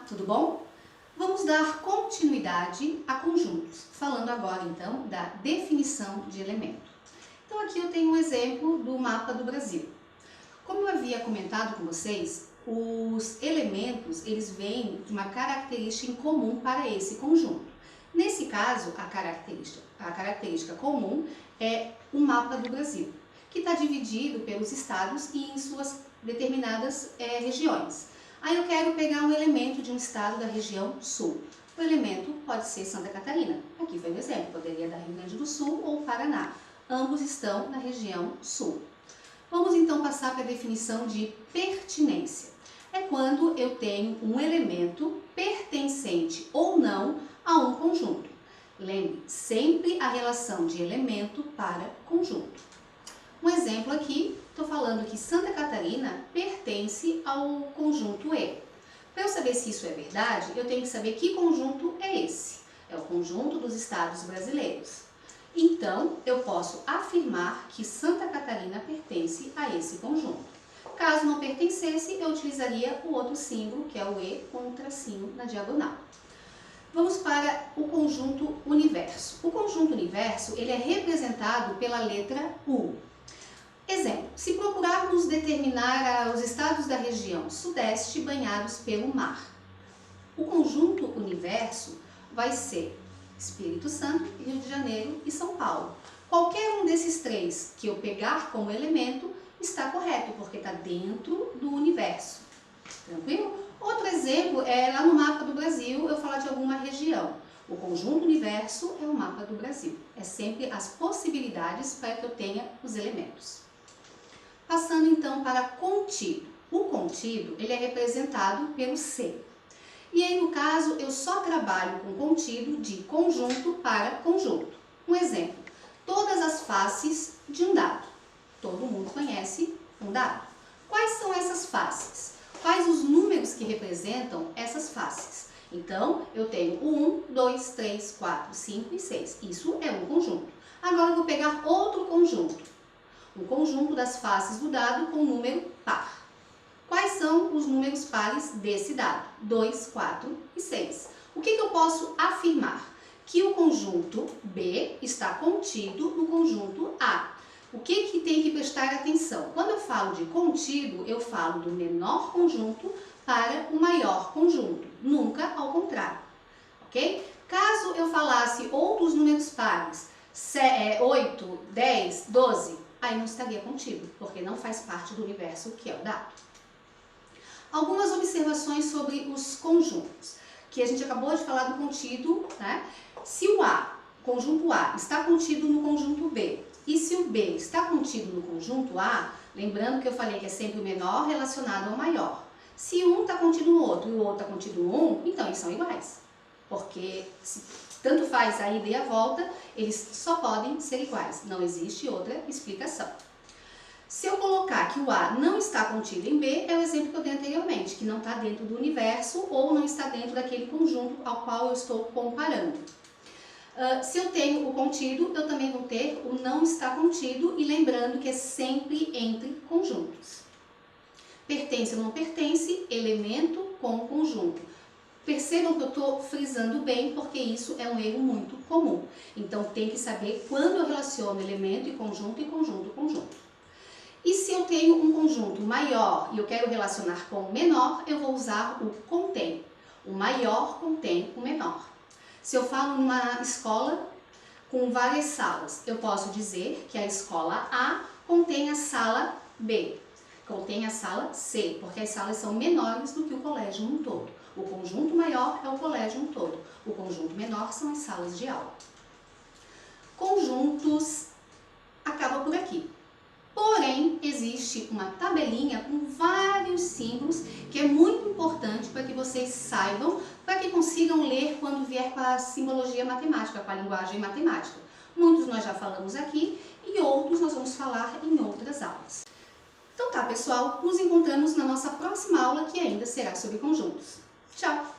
tudo bom? Vamos dar continuidade a conjuntos, falando agora então da definição de elemento. Então aqui eu tenho um exemplo do mapa do Brasil. Como eu havia comentado com vocês, os elementos eles vêm de uma característica em comum para esse conjunto. Nesse caso, a característica comum é o mapa do Brasil, que está dividido pelos estados e em suas determinadas regiões. Aí eu quero pegar um elemento de um estado da região sul. O elemento pode ser Santa Catarina. Aqui foi um exemplo, poderia dar Rio Grande do Sul ou Paraná. Ambos estão na região sul. Vamos então passar para a definição de pertinência. É quando eu tenho um elemento pertencente ou não a um conjunto. Lembre, sempre a relação de elemento para conjunto. Um exemplo aqui, estou falando que Santa Catarina pertence ao conjunto E. Para eu saber se isso é verdade, eu tenho que saber que conjunto é esse. É o conjunto dos estados brasileiros. Então, eu posso afirmar que Santa Catarina pertence a esse conjunto. Caso não pertencesse, eu utilizaria o outro símbolo, que é o E, com um tracinho na diagonal. Vamos para o conjunto universo. O conjunto universo ele é representado pela letra U. Exemplo, se procurarmos determinar os estados da região sudeste banhados pelo mar, o conjunto universo vai ser Espírito Santo, Rio de Janeiro e São Paulo. Qualquer um desses três que eu pegar como elemento está correto, porque está dentro do universo. Tranquilo? Outro exemplo é lá no mapa do Brasil, eu falar de alguma região. O conjunto universo é o mapa do Brasil. É sempre as possibilidades para que eu tenha os elementos. Passando então para contido. O contido ele é representado pelo C. E aí no caso eu só trabalho com contido de conjunto para conjunto. Um exemplo, todas as faces de um dado. Todo mundo conhece um dado. Quais são essas faces? Quais os números que representam essas faces? Então, eu tenho 1, 2, 3, 4, 5 e 6. Isso é um conjunto. Agora eu vou pegar outro conjunto. Um conjunto das faces do dado com número par. Quais são os números pares desse dado? 2, 4 e 6. O que eu posso afirmar? Que o conjunto B está contido no conjunto A. O que tem que prestar atenção? Quando eu falo de contido, eu falo do menor conjunto para o maior conjunto, nunca ao contrário, ok? Caso eu falasse outros números pares, 8, 10, 12, aí não estaria contido, porque não faz parte do universo que é o dado. Algumas observações sobre os conjuntos, que a gente acabou de falar do contido, né? Se o conjunto A, está contido no conjunto B, e se o B está contido no conjunto A, lembrando que eu falei que é sempre o menor relacionado ao maior. Se um está contido no outro e o outro está contido no um, então eles são iguais. Porque tanto faz a ida e a volta, eles só podem ser iguais. Não existe outra explicação. Se eu colocar que o A não está contido em B, é o exemplo que eu dei anteriormente, que não está dentro do universo ou não está dentro daquele conjunto ao qual eu estou comparando. Se eu tenho o contido, eu também vou ter o não está contido, e lembrando que é sempre entre conjuntos. Pertence ou não pertence, elemento com conjunto. Percebam que eu estou frisando bem, porque isso é um erro muito comum. Então, tem que saber quando eu relaciono elemento e conjunto, conjunto. E se eu tenho um conjunto maior e eu quero relacionar com o menor, eu vou usar o contém. O maior contém o menor. Se eu falo numa escola com várias salas, eu posso dizer que a escola A contém a sala B, contém a sala C, porque as salas são menores do que o colégio no todo. O conjunto maior é o colégio no todo, o conjunto menor são as salas de aula. Conjuntos acaba por aqui. Porém, existe uma tabelinha com vários símbolos que é muito importante para que vocês saibam, para que consigam ler quando vier com a simbologia matemática, com a linguagem matemática. Muitos nós já falamos aqui e outros nós vamos falar em outras aulas. Então tá, pessoal, nos encontramos na nossa próxima aula, que ainda será sobre conjuntos. Tchau!